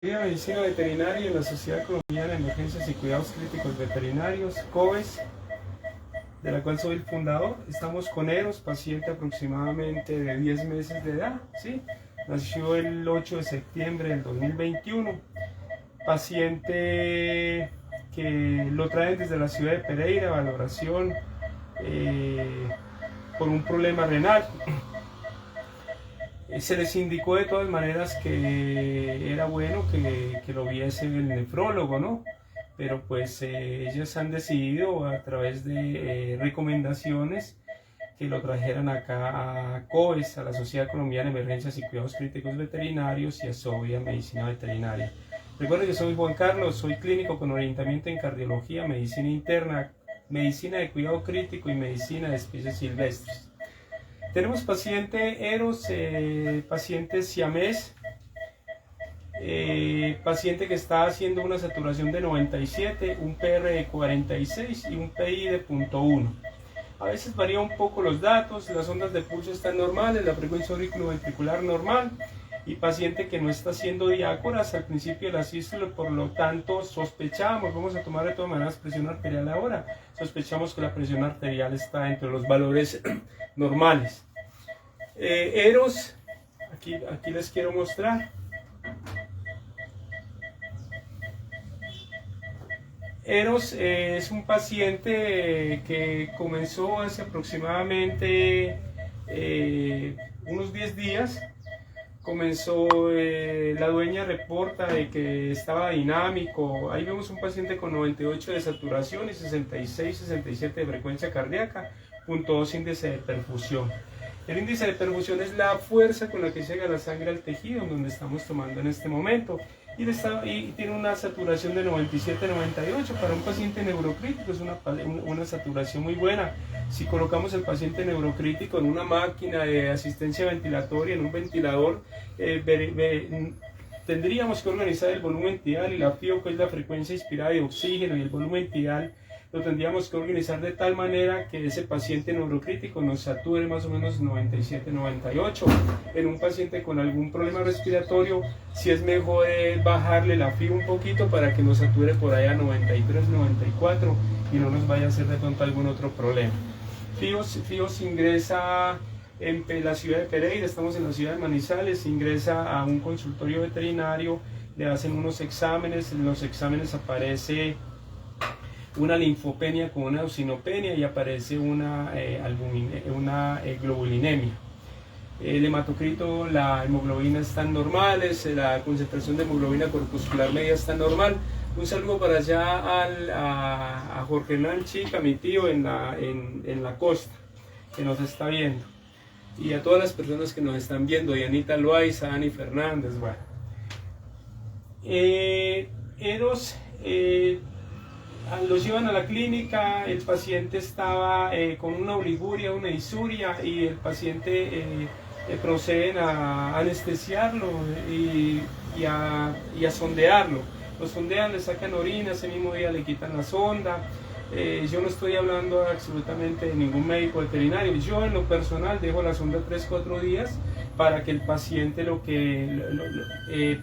Medicina Veterinaria en la Sociedad Colombiana de Emergencias y Cuidados Críticos Veterinarios, COVES, de la cual soy el fundador. Estamos con Eros, paciente aproximadamente de 10 meses de edad, ¿sí? Nació el 8 de septiembre del 2021. Paciente que lo traen desde la ciudad de Pereira, valoración por un problema renal. Se les indicó de todas maneras que era bueno que lo viese el nefrólogo, ¿no? Pero pues ellos han decidido a través de recomendaciones que lo trajeran acá a COES, a la Sociedad Colombiana de Emergencias y Cuidados Críticos Veterinarios, y a SOVIA Medicina Veterinaria. Recuerden que soy Juan Carlos, soy clínico con orientamiento en cardiología, medicina interna, medicina de cuidado crítico y medicina de especies silvestres. Tenemos paciente Eros, paciente siamés, paciente que está haciendo una saturación de 97, un PR de 46 y un PI de 0.1. A veces varía un poco los datos, las ondas de pulso están normales, la frecuencia auriculoventricular normal, y paciente que no está haciendo diácoras al principio de la sístole, por lo tanto sospechamos, vamos a tomar de todas maneras presión arterial ahora, sospechamos que la presión arterial está entre los valores normales. Eros, aquí les quiero mostrar. Eros es un paciente que comenzó hace aproximadamente unos 10 días. Comenzó, la dueña reporta de que estaba dinámico. Ahí vemos un paciente con 98 de saturación y 66-67 de frecuencia cardíaca, 0.2 índice de perfusión. El índice de perfusión es la fuerza con la que llega la sangre al tejido donde estamos tomando en este momento. Y tiene una saturación de 97-98. Para un paciente neurocrítico es una saturación muy buena. Si colocamos el paciente neurocrítico en una máquina de asistencia ventilatoria, en un ventilador, tendríamos que organizar el volumen tidal y la FIO, que es la frecuencia inspirada de oxígeno, y el volumen tidal lo tendríamos que organizar de tal manera que ese paciente neurocrítico nos sature más o menos 97-98. En un paciente con algún problema respiratorio, si es mejor bajarle la FIO un poquito para que nos sature por allá 93-94 y no nos vaya a hacer de pronto algún otro problema. FIOS ingresa en la ciudad de Pereira, estamos en la ciudad de Manizales, ingresa a un consultorio veterinario, le hacen unos exámenes, en los exámenes aparece una linfopenia con una eosinopenia y aparece una globulinemia. El hematocrito, la hemoglobina están normales, la concentración de hemoglobina corpuscular media está normal. Un saludo para allá a Jorge Hernán Chica, mi tío en la costa, que nos está viendo. Y a todas las personas que nos están viendo, Dianita Loaiza, Dani Fernández, bueno. Eros, los llevan a la clínica, el paciente estaba con una oliguria, una disuria, y el paciente proceden a anestesiarlo y a sondearlo. Lo sondean, le sacan orina, ese mismo día le quitan la sonda. Yo no estoy hablando absolutamente de ningún médico veterinario. Yo en lo personal dejo la sonda 3-4 días para que el paciente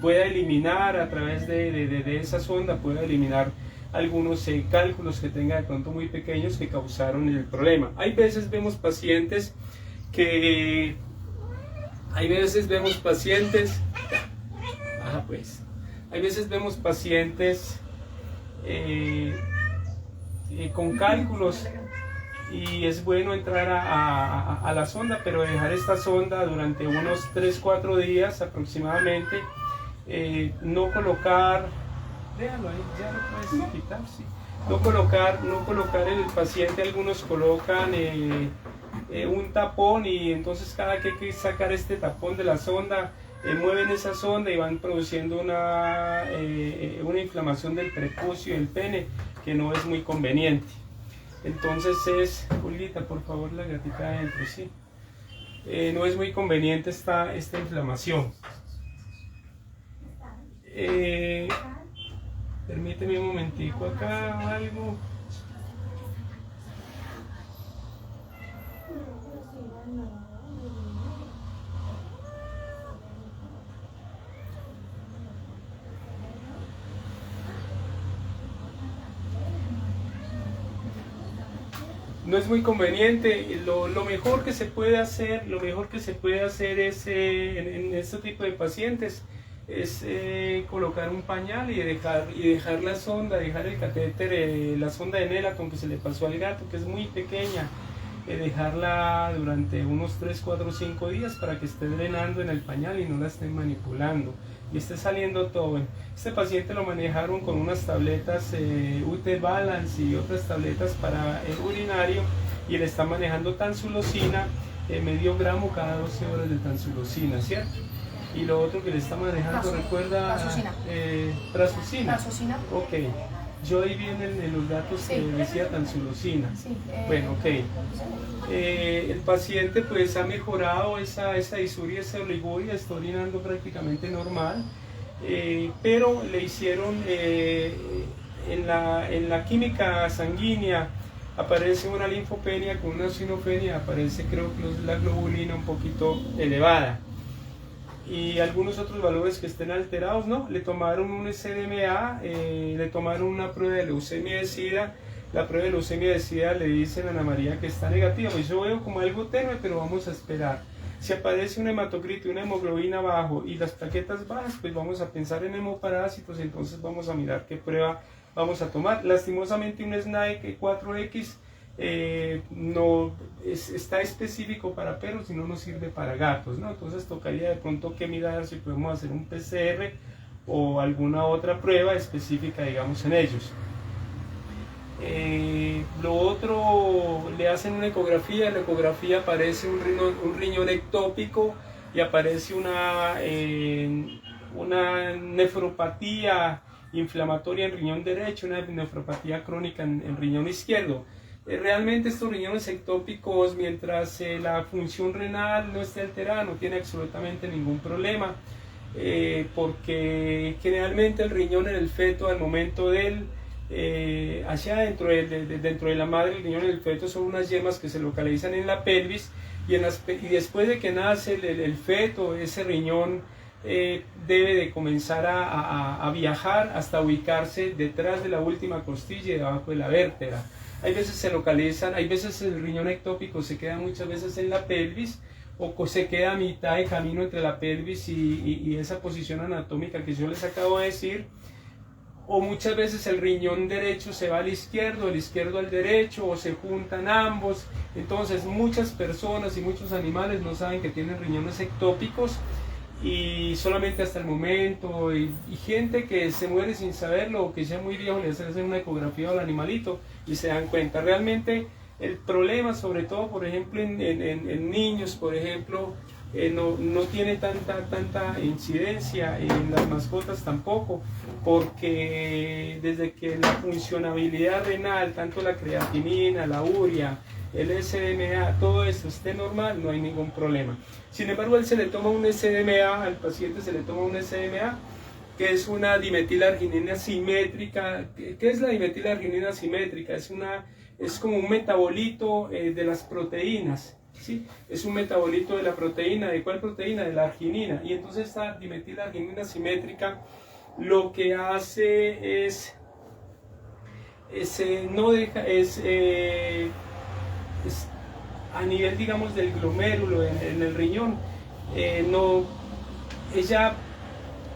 pueda eliminar a través de esa sonda, pueda eliminar algunos cálculos que tenga de pronto muy pequeños que causaron el problema. Hay veces vemos pacientes con cálculos, y es bueno entrar a la sonda, pero dejar esta sonda durante unos 3-4 días aproximadamente, no colocar, déjalo ahí, ya lo puedes quitar, sí. No colocar en el paciente, algunos colocan un tapón, y entonces cada que hay que sacar este tapón de la sonda, mueven esa sonda y van produciendo una inflamación del prepucio y el pene, que no es muy conveniente. Entonces Julita, por favor, la gatita adentro, sí. No es muy conveniente esta inflamación. Permíteme un momentico acá, algo. no es muy conveniente. Lo mejor que se puede hacer, es en este tipo de pacientes es colocar un pañal y dejar la sonda, dejar el catéter, la sonda de Nelaton que se le pasó al gato, que es muy pequeña, dejarla durante unos 3, 4, 5 días para que esté drenando en el pañal y no la estén manipulando y esté saliendo todo. Este paciente lo manejaron con unas tabletas UT Balance y otras tabletas para el urinario, y le está manejando tansulosina, medio gramo cada 12 horas de tansulosina, ¿cierto? Y lo otro que le está manejando, ¿recuerda? Prazosin. Prazosin. Ok. Yo ahí vi en los datos que decía tansulosina. Sí, bueno, ok. El paciente pues ha mejorado esa disuria, esa oliguria, está orinando prácticamente normal, pero le hicieron en la química sanguínea aparece una linfopenia con una eosinofenia, aparece creo que la globulina un poquito elevada y algunos otros valores que estén alterados, ¿no? Le tomaron un SDMA, le tomaron una prueba de leucemia de SIDA. La prueba de leucemia de SIDA le dicen a Ana María que está negativa, pues yo veo como algo tenue, pero vamos a esperar. Si aparece un hematocrito y una hemoglobina bajo y las plaquetas bajas, pues vamos a pensar en hemoparásitos, entonces vamos a mirar qué prueba vamos a tomar. Lastimosamente un SNAC 4X no está específico para perros y no nos sirve para gatos, ¿no? Entonces tocaría de pronto que mirar si podemos hacer un PCR o alguna otra prueba específica, digamos, en ellos. Lo otro, le hacen una ecografía, en la ecografía aparece un riñón ectópico y aparece una nefropatía inflamatoria en riñón derecho, una nefropatía crónica en riñón izquierdo. Realmente estos riñones ectópicos, mientras la función renal no esté alterada, no tiene absolutamente ningún problema, porque generalmente el riñón en el feto al momento del allá dentro de la madre, el riñón en el feto son unas yemas que se localizan en la pelvis y después de que nace el feto, ese riñón debe de comenzar a viajar hasta ubicarse detrás de la última costilla y debajo de la vértebra. Hay veces se localizan, hay veces el riñón ectópico se queda muchas veces en la pelvis o se queda a mitad de camino entre la pelvis y esa posición anatómica que yo les acabo de decir, o muchas veces el riñón derecho se va al izquierdo, el izquierdo al derecho, o se juntan ambos. Entonces muchas personas y muchos animales no saben que tienen riñones ectópicos y solamente hasta el momento, y gente que se muere sin saberlo o que sea muy viejo le hacen una ecografía al animalito y se dan cuenta. Realmente el problema, sobre todo por ejemplo en niños, por ejemplo, no tiene tanta incidencia, en las mascotas tampoco, porque desde que la funcionabilidad renal, tanto la creatinina, la urea, el SDMA, todo esto esté normal, no hay ningún problema. Sin embargo, al paciente se le toma un SDMA, que es una dimetilarginina simétrica. ¿Qué es la dimetilarginina simétrica? Es como un metabolito de las proteínas, ¿sí? Es un metabolito de la proteína. ¿De cuál proteína? De la arginina. Y entonces esta dimetilarginina simétrica lo que hace es a nivel, digamos, del glomérulo en el riñón, ella,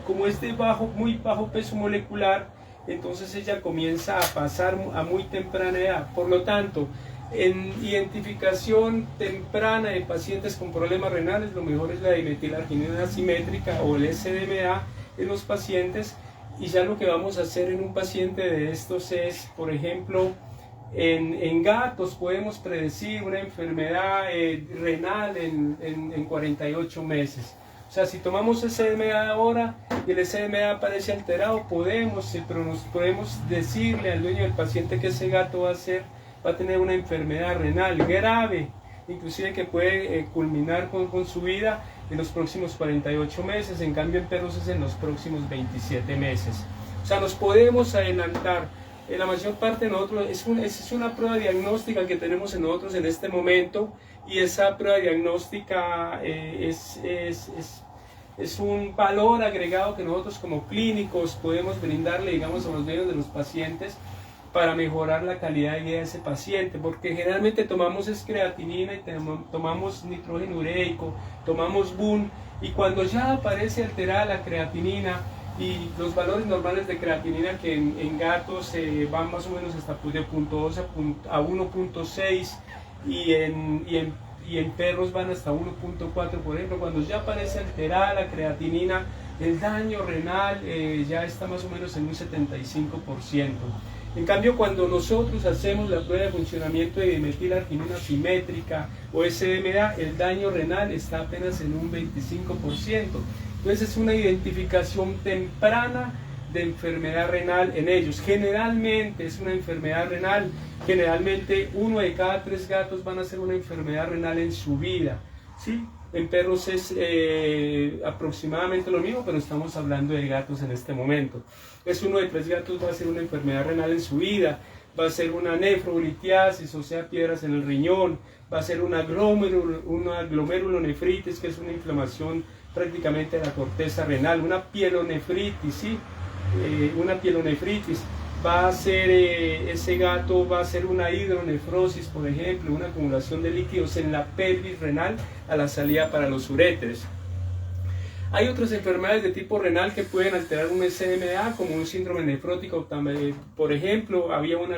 como es de muy bajo peso molecular, entonces ella comienza a pasar a muy temprana edad. Por lo tanto, en identificación temprana de pacientes con problemas renales, lo mejor es la dimetilarginina simétrica o el SDMA en los pacientes. Y ya lo que vamos a hacer en un paciente de estos es, por ejemplo, en gatos podemos predecir una enfermedad renal en 48 meses. O sea, si tomamos SDMA ahora y el SDMA aparece alterado, podemos decirle al dueño del paciente que ese gato va a tener una enfermedad renal grave, inclusive que puede culminar con su vida en los próximos 48 meses, en cambio en perros es en los próximos 27 meses. O sea, nos podemos adelantar. En la mayor parte de nosotros, es una prueba diagnóstica que tenemos en nosotros en este momento, y esa prueba diagnóstica es un valor agregado que nosotros como clínicos podemos brindarle, digamos, a los dueños de los pacientes, para mejorar la calidad de vida de ese paciente, porque generalmente tomamos creatinina y tomamos nitrógeno ureico, tomamos BUN, y cuando ya aparece alterada la creatinina y los valores normales de creatinina, que en gatos van más o menos hasta de 0.2 a 1.6, y en perros van hasta 1.4, por ejemplo. Cuando ya aparece alterada la creatinina, el daño renal ya está más o menos en un 75%. En cambio, cuando nosotros hacemos la prueba de funcionamiento de dimetilarginina simétrica o SDMA, el daño renal está apenas en un 25%. Entonces es una identificación temprana de enfermedad renal en ellos. Generalmente es una enfermedad renal, generalmente 1 de cada 3 gatos van a hacer una enfermedad renal en su vida, ¿sí? En perros es aproximadamente lo mismo, pero estamos hablando de gatos en este momento. Es 1 de 3 gatos va a ser una enfermedad renal en su vida, va a ser una nefrolitiasis, o sea, piedras en el riñón, va a ser una glomerulonefritis, que es una inflamación prácticamente de la corteza renal, una pielonefritis, ¿sí? Una pielonefritis. Va a ser, ese gato va a ser una hidronefrosis, por ejemplo, una acumulación de líquidos en la pelvis renal a la salida para los uréteres. Hay otras enfermedades de tipo renal que pueden alterar un SDMA, como un síndrome nefrótico. Por ejemplo, habría una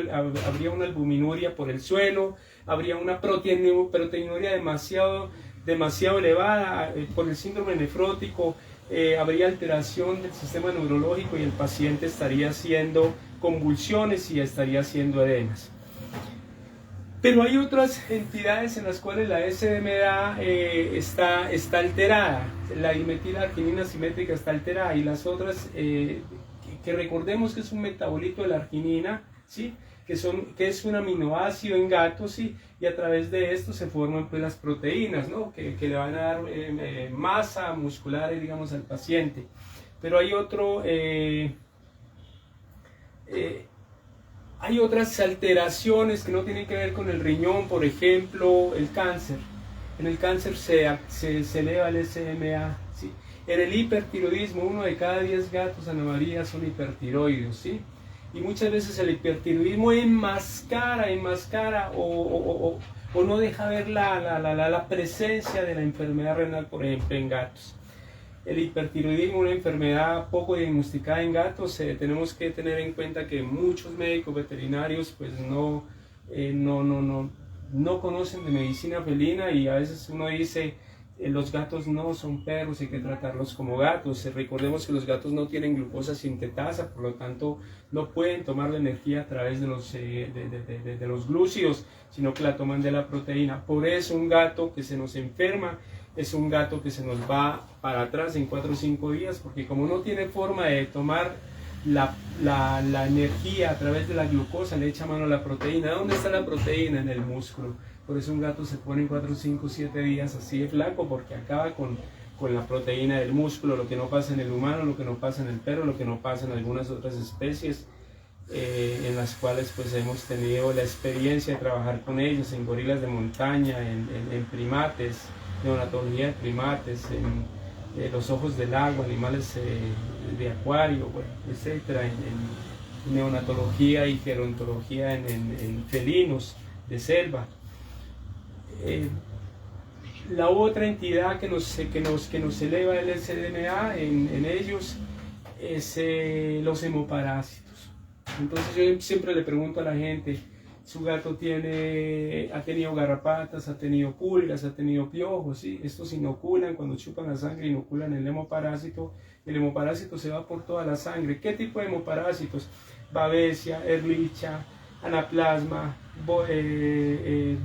albuminuria por el suelo, habría una proteinuria demasiado elevada por el síndrome nefrótico, habría alteración del sistema neurológico y el paciente estaría haciendo convulsiones y estaría haciendo edemas. Pero hay otras entidades en las cuales la SDMA está alterada, la dimetilarginina simétrica está alterada, y las otras, que recordemos que es un metabolito de la arginina, ¿sí? que es un aminoácido en gatos, ¿sí? Y a través de esto se forman pues las proteínas, ¿no? que le van a dar masa muscular, digamos, al paciente. Pero hay hay otras alteraciones que no tienen que ver con el riñón, por ejemplo, el cáncer. En el cáncer se eleva el SDMA, ¿sí? En el hipertiroidismo, 1 de cada 10 gatos, Ana María, son hipertiroides, ¿sí? Y muchas veces el hipertiroidismo enmascara o no deja ver la presencia de la enfermedad renal, por ejemplo, en gatos. El hipertiroidismo, una enfermedad poco diagnosticada en gatos, tenemos que tener en cuenta que muchos médicos veterinarios pues no conocen de medicina felina, y a veces uno dice los gatos no son perros, hay que tratarlos como gatos. Recordemos que los gatos no tienen glucosa sintetasa, por lo tanto no pueden tomar la energía a través de los glúcidos, sino que la toman de la proteína. Por eso un gato que se nos enferma es un gato que se nos va para atrás en 4 o 5 días, porque como no tiene forma de tomar la energía a través de la glucosa, le echa mano a la proteína. ¿Dónde está la proteína? En el músculo. Por eso un gato se pone en 4, 5, 7 días así de flaco, porque acaba con la proteína del músculo, lo que no pasa en el humano, lo que no pasa en el perro, lo que no pasa en algunas otras especies en las cuales pues hemos tenido la experiencia de trabajar con ellos, en gorilas de montaña, en primates, neonatología de primates, en los ojos del agua, animales de acuario, bueno, etcétera, en neonatología y gerontología en felinos de selva. La otra entidad que nos eleva el SDMA en ellos es los hemoparásitos. Entonces yo siempre le pregunto a la gente, su gato ha tenido garrapatas, ha tenido pulgas, ha tenido piojos, ¿sí? Estos inoculan, cuando chupan la sangre inoculan el hemoparásito se va por toda la sangre. ¿Qué tipo de hemoparásitos? Babesia, Ehrlichia, Anaplasma,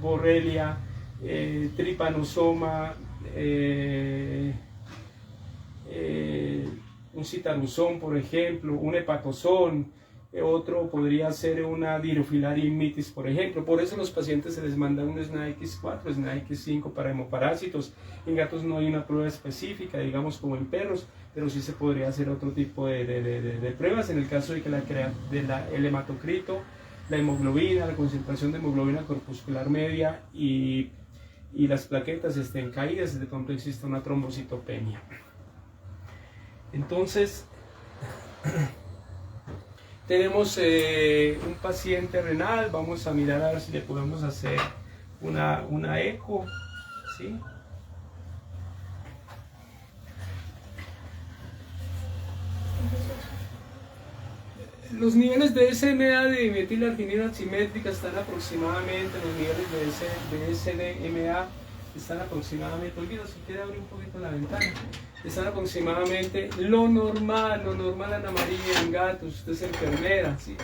Borrelia, Trypanosoma, un citaruzón, por ejemplo, un hepatozón. Otro podría ser una Dirofilaria mitis, por ejemplo. Por eso a los pacientes se les manda un SNAX4, SNAX5 para hemoparásitos. En gatos no hay una prueba específica, digamos como en perros, pero sí se podría hacer otro tipo de pruebas en el caso de que el hematocrito, la hemoglobina, la concentración de hemoglobina corpuscular media y las plaquetas estén caídas, y de pronto existe una trombocitopenia. Entonces, Tenemos un paciente renal, vamos a mirar a ver si le podemos hacer una eco, ¿sí? Los niveles de SMA de dimetilarginina asimétrica están aproximadamente, los niveles de SDMA están aproximadamente, olvido si quiere abrir un poquito la ventana, están aproximadamente lo normal Ana María en gatos, usted es enfermera, ¿sí?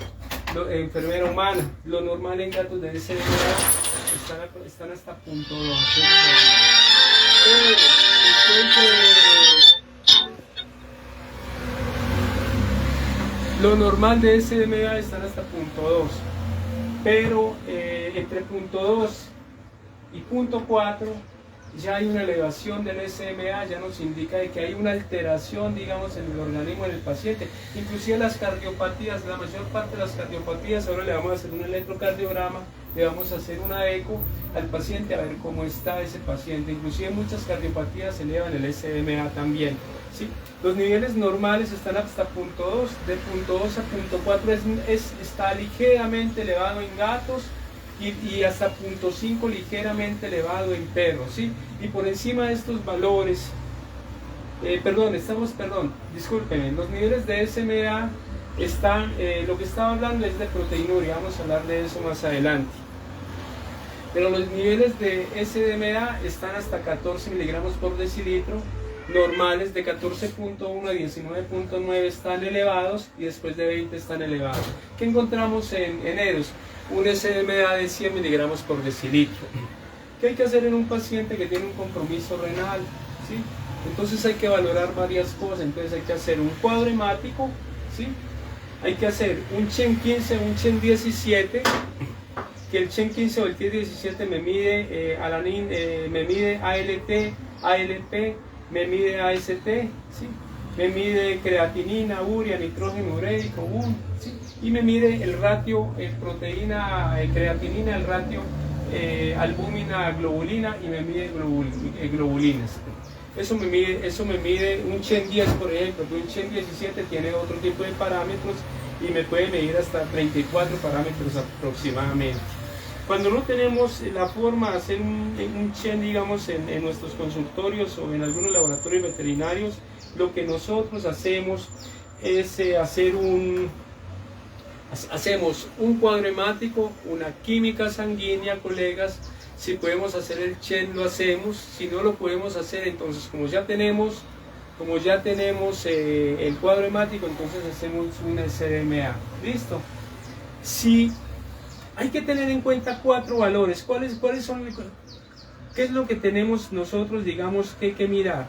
Enfermera humana, lo normal en gatos de SMA están hasta punto 2. Lo normal de SMA están hasta punto 2, pero entre punto 2 y punto 4 ya hay una elevación del SMA, ya nos indica de que hay una alteración, digamos, en el organismo del paciente. Inclusive las cardiopatías, la mayor parte de las cardiopatías, ahora le vamos a hacer un electrocardiograma, le vamos a hacer una eco al paciente a ver cómo está ese paciente. Inclusive muchas cardiopatías elevan el SMA también, ¿sí? Los niveles normales están hasta punto 2, de punto 2 a punto 4 está ligeramente elevado en gatos, y hasta punto 5 ligeramente elevado en perros, ¿sí? Y por encima de estos valores, discúlpenme, los niveles de SMA están, lo que estaba hablando es de proteinuria, vamos a hablar de eso más adelante. Pero los niveles de SDMA están hasta 14 miligramos por decilitro, normales de 14.1 a 19.9 están elevados y después de 20 están elevados. ¿Qué encontramos en EROS? Un SDMA de 100 miligramos por decilitro. ¿Qué hay que hacer en un paciente que tiene un compromiso renal? ¿Sí? Entonces hay que valorar varias cosas. Entonces hay que hacer un cuadro hemático, ¿sí? Hay que hacer un CHEN 15, un CHEN 17, que el CHEN 15 o el TIE 17 me mide me mide ALT, ALP, me mide AST, ¿sí? Me mide creatinina, urea, nitrógeno ureico, ¿sí? Y me mide el ratio proteína, creatinina, el ratio albúmina, globulina, y me mide globulinas. Eso me mide un CHEN 10, por ejemplo, que un CHEN 17 tiene otro tipo de parámetros y me puede medir hasta 34 parámetros aproximadamente. Cuando no tenemos la forma de hacer un CHEN, digamos, en nuestros consultorios o en algunos laboratorios veterinarios, lo que nosotros hacemos es hacemos un cuadro hemático, una química sanguínea, colegas. Si podemos hacer el CHEN, lo hacemos. Si no lo podemos hacer, entonces como ya tenemos el cuadro hemático, entonces hacemos un SDMA. ¿Listo? Si hay que tener en cuenta 4 valores. ¿Cuáles son? ¿Qué es lo que tenemos nosotros, digamos, que mirar?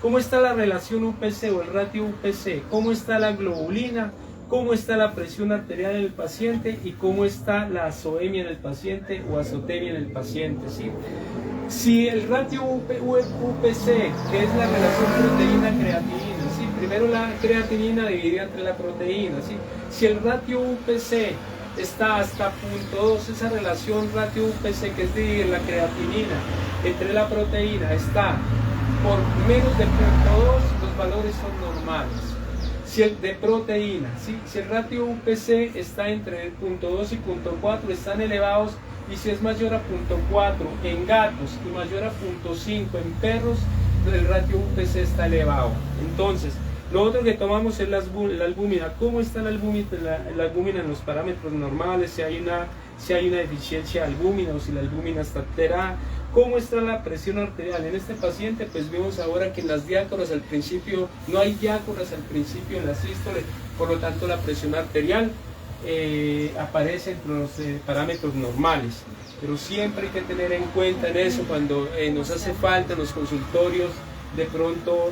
¿Cómo está la relación UPC o el ratio UPC? ¿Cómo está la globulina? ¿Cómo está la presión arterial en el paciente? ¿Y cómo está la azoemia en el paciente o azotemia en el paciente? ¿Sí? Si el ratio UPC, que es la relación proteína-creatinina, ¿sí? Primero la creatinina dividida entre la proteína, ¿sí? Si el ratio UPC está hasta punto 2, esa relación ratio UPC, que es dividir la creatinina entre la proteína, está por menos de punto 2, los valores son normales. Si el de proteína, ¿sí? Si el ratio UPC está entre el punto 2 y punto 4, están elevados, y si es mayor a punto 4 en gatos y mayor a punto 5 en perros, el ratio UPC está elevado. Entonces, lo otro que tomamos es la albúmina. ¿Cómo está la albúmina en los parámetros normales? Si hay una deficiencia de albúmina o si la albúmina está alterada. ¿Cómo está la presión arterial? En este paciente, pues vemos ahora que en las diácoras al principio, no hay diácoras al principio en la sístole, por lo tanto la presión arterial aparece entre los parámetros normales. Pero siempre hay que tener en cuenta en eso cuando nos hace falta en los consultorios de pronto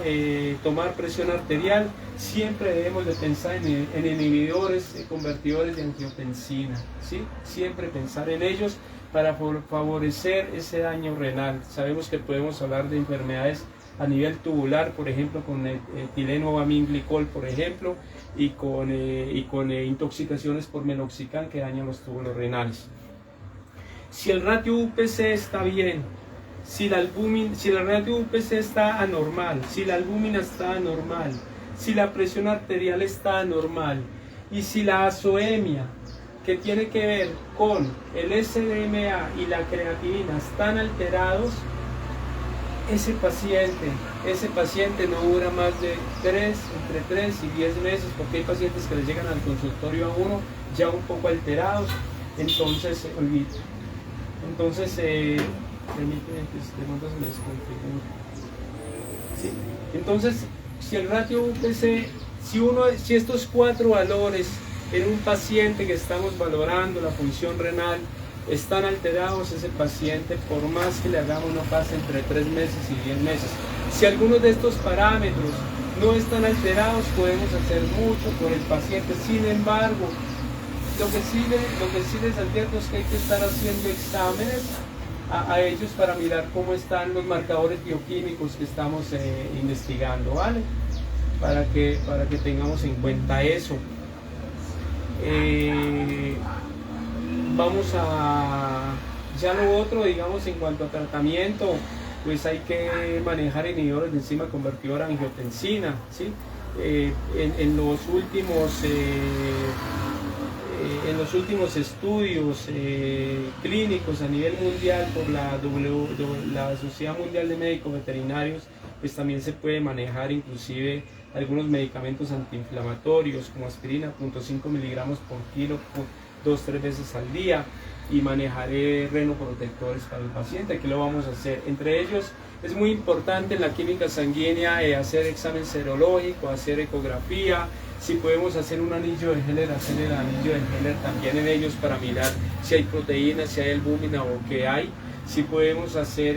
tomar presión arterial, siempre debemos de pensar en inhibidores, convertidores de angiotensina, ¿sí? Siempre pensar en ellos para favorecer ese daño renal. Sabemos que podemos hablar de enfermedades a nivel tubular, por ejemplo, con etilenoaminglicol, por ejemplo, y con intoxicaciones por meloxicam que dañan los túbulos renales. Si el ratio UPC está bien, si el ratio UPC está anormal, si la albúmina está anormal, si la presión arterial está anormal Y si la azoemia, que tiene que ver con el SDMA y la creatinina, están alterados, ese paciente no dura más de entre 3 y 10 meses, porque hay pacientes que les llegan al consultorio a uno ya un poco alterados, entonces permíteme que este monto se me desconfigure. Sí. Entonces, si el ratio UPC, si estos 4 valores en un paciente que estamos valorando la función renal están alterados, ese paciente, por más que le hagamos, no pasa entre 3 meses y 10 meses. Si algunos de estos parámetros no están alterados, podemos hacer mucho por el paciente. Sin embargo, lo que sí les advierto es que hay que estar haciendo exámenes a ellos para mirar cómo están los marcadores bioquímicos que estamos investigando, ¿vale? Para que tengamos en cuenta eso. Vamos a ya lo otro, digamos, en cuanto a tratamiento, pues hay que manejar inhibidores de enzima convertidora a angiotensina, ¿sí? En los últimos estudios clínicos a nivel mundial por la Sociedad Mundial de Médicos Veterinarios, pues también se puede manejar inclusive algunos medicamentos antiinflamatorios como aspirina, 0.5 miligramos por kilo, 2-3 veces al día, y manejaré renoprotectores para el paciente. Aquí lo vamos a hacer. Entre ellos es muy importante en la química sanguínea hacer examen serológico, hacer ecografía. Si podemos hacer un anillo de Heller, hacer el anillo de Heller también en ellos para mirar si hay proteínas, si hay albúmina o qué hay. Si podemos hacer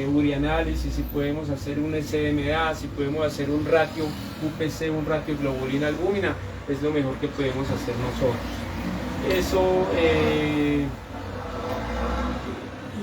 urianálisis, si podemos hacer un SDMA, si podemos hacer un ratio UPC, un ratio globulina albúmina, es lo mejor que podemos hacer nosotros. Eso,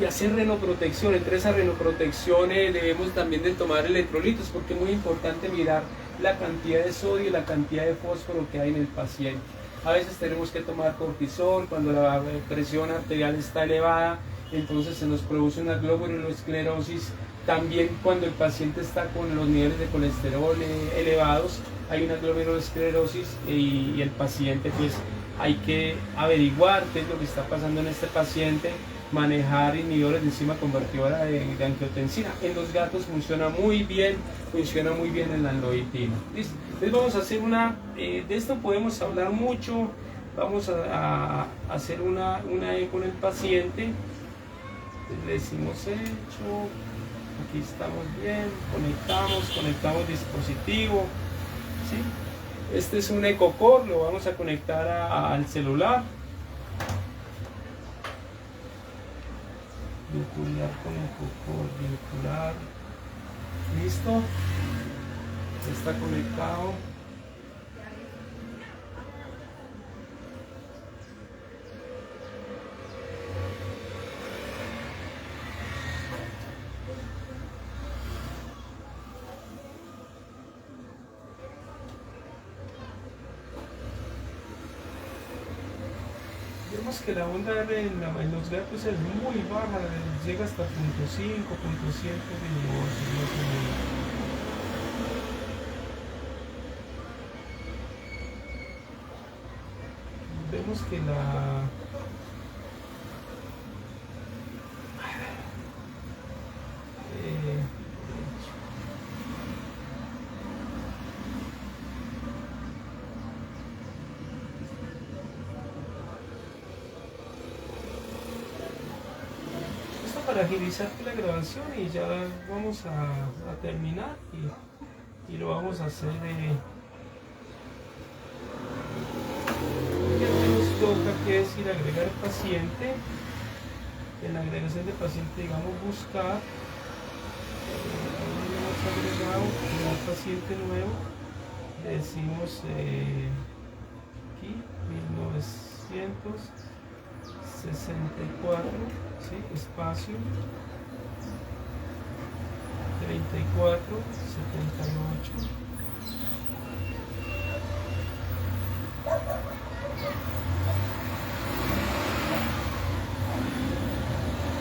y hacer renoprotección. Entre esas renoprotecciones debemos también de tomar electrolitos, porque es muy importante mirar la cantidad de sodio y la cantidad de fósforo que hay en el paciente. A veces tenemos que tomar cortisol cuando la presión arterial está elevada, entonces se nos produce una glomerulosclerosis. También cuando el paciente está con los niveles de colesterol elevados, hay una glomerulosclerosis y el paciente, pues hay que averiguar qué es lo que está pasando en este paciente, manejar inhibidores de enzima convertidora de angiotensina. En los gatos funciona muy bien en la amlodipina. ¿Listo? Entonces vamos a hacer de esto podemos hablar mucho. Vamos a hacer una E con el paciente. Le decimos hecho, aquí estamos bien, conectamos dispositivo, ¿sí? Este es un EcoCore, lo vamos a conectar al celular. Vincular con EcoCore, vincular. Listo. Está conectado. Vemos que la onda R en los gatos es muy baja, llega hasta 0.5, 0.7 milivoltios más o menos. Vemos que para agilizar la grabación, y ya vamos a terminar y lo vamos a hacer ya nos toca, que es ir a agregar paciente. En la agregación de paciente, digamos, buscar hemos agregado un paciente nuevo, le decimos aquí 1964, ¿sí? Espacio 3478.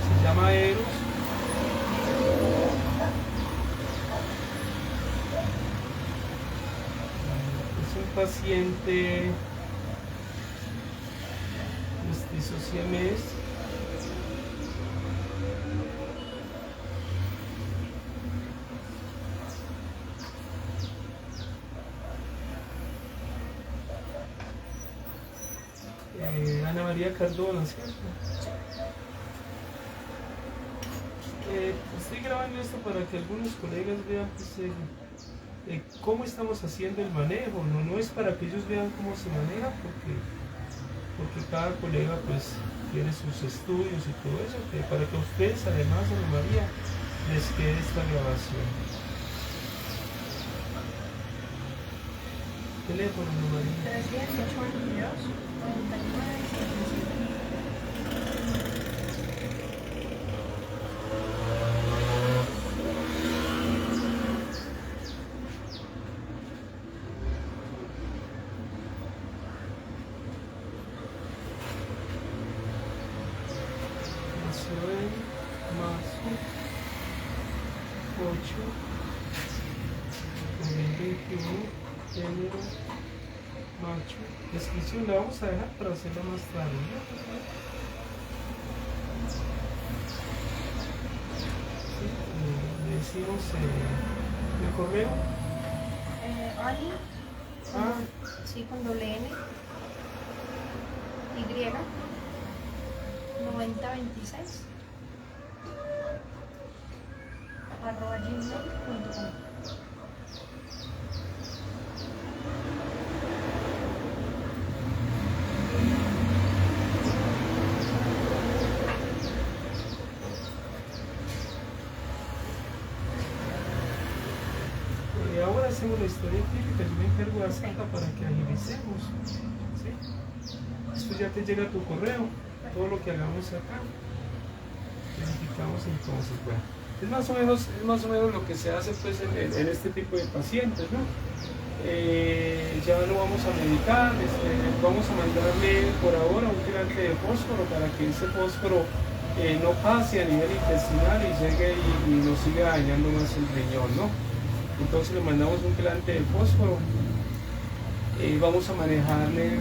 Se llama Eros. Es un paciente paciente mestizo siamés. Ana María Cardona, ¿cierto? Estoy grabando esto para que algunos colegas vean pues, cómo estamos haciendo el manejo. No es para que ellos vean cómo se maneja, porque cada colega pues tiene sus estudios y todo eso, para que a ustedes además, Ana María, les quede esta grabación. Teléfono, Ana María. 318 99 Nació en marzo 8 2021, género macho. Descripción la vamos a dejar para hacerla más tarde, ¿no? Sí, le decimos el correo. Ani, Ah, sí, con doble N, Y, 9026, @gmail.com. Ahora hacemos la historia típica, yo me encargo de hacerla para que agilicemos. ¿Sí? Esto ya te llega a tu correo, todo lo que hagamos acá. Verificamos entonces, bueno. Es más o menos lo que se hace pues, en este tipo de pacientes, ¿no? Ya lo vamos a medicar, vamos a mandarle por ahora un tirante de fósforo para que ese fósforo no pase a nivel intestinal y llegue y nos siga dañando más el riñón, ¿no? Entonces le mandamos un quelante de fósforo. Vamos a manejarle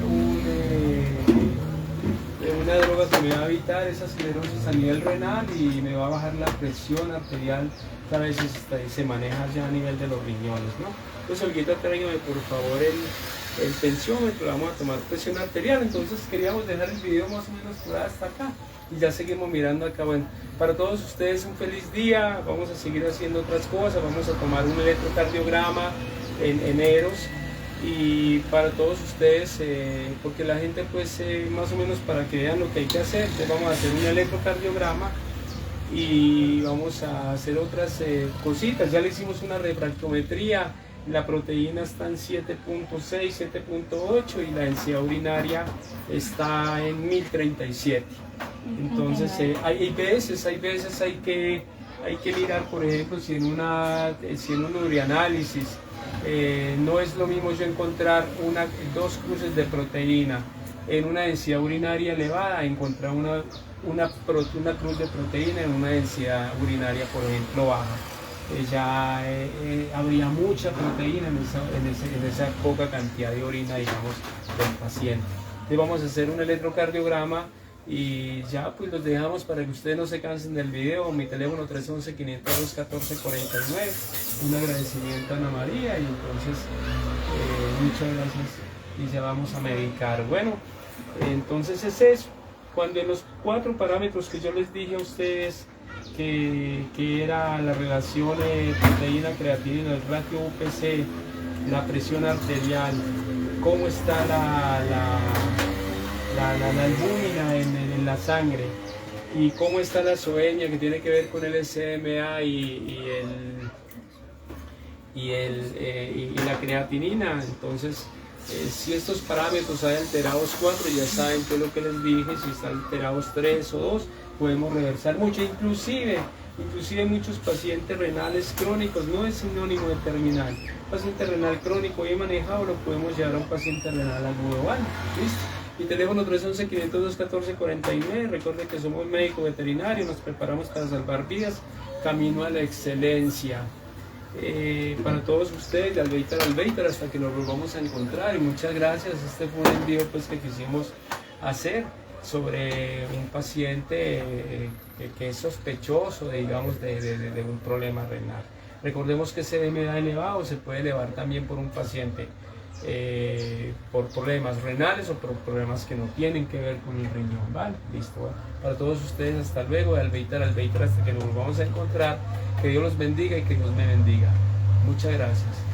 una droga que me va a evitar esa esclerosis a nivel renal y me va a bajar la presión arterial. A veces se maneja ya a nivel de los riñones, ¿no? Entonces, Olguita, tráigame por favor el tensiómetro, vamos a tomar presión arterial. Entonces queríamos dejar el video más o menos por hasta acá y ya seguimos mirando acá. Bueno, para todos ustedes un feliz día, vamos a seguir haciendo otras cosas, vamos a tomar un electrocardiograma en Eros. Y para todos ustedes, porque la gente pues más o menos para que vean lo que hay que hacer, entonces vamos a hacer un electrocardiograma y vamos a hacer otras cositas. Ya le hicimos una refractometría, la proteína está en 7.6, 7.8 y la densidad urinaria está en 1037. Entonces hay veces hay que mirar, por ejemplo, si en un urianálisis no es lo mismo yo encontrar dos cruces de proteína en una densidad urinaria elevada a encontrar una cruz de proteína en una densidad urinaria, por ejemplo, baja. Habría mucha proteína en esa poca cantidad de orina, digamos, del paciente. Entonces vamos a hacer un electrocardiograma y ya pues los dejamos para que ustedes no se cansen del video. Mi teléfono 311-502-1449. Un agradecimiento a Ana María y entonces muchas gracias y ya vamos a medicar. Bueno, entonces es eso. Cuando en los 4 parámetros que yo les dije a ustedes que era la relación proteína creatinina, el ratio UPC, la presión arterial, cómo está la albúmina en la sangre y cómo está la zoemia que tiene que ver con el SMA y la creatinina. Entonces si estos parámetros hay alterados 4, ya saben qué es lo que les dije. Si están alterados 3 o 2, podemos reversar mucho, inclusive muchos pacientes renales crónicos, no es sinónimo de terminal. Paciente renal crónico bien manejado lo podemos llevar a un paciente renal agudo, ¿vale? ¿Listo? Mi teléfono 311-502-1449. Recuerde que somos médico veterinario, nos preparamos para salvar vidas, camino a la excelencia. para todos ustedes de Albeitar Albeitar hasta que nos volvamos a encontrar, y muchas gracias. Este fue un envío pues que quisimos hacer sobre un paciente que es sospechoso, digamos, de un problema renal. Recordemos que ese DMA elevado se puede elevar también por un paciente por problemas renales o por problemas que no tienen que ver con el riñón, ¿vale? Listo, bueno. Para todos ustedes, hasta luego, de Albeitar Albeitar hasta que nos volvamos a encontrar. Que Dios los bendiga y que Dios me bendiga. Muchas gracias.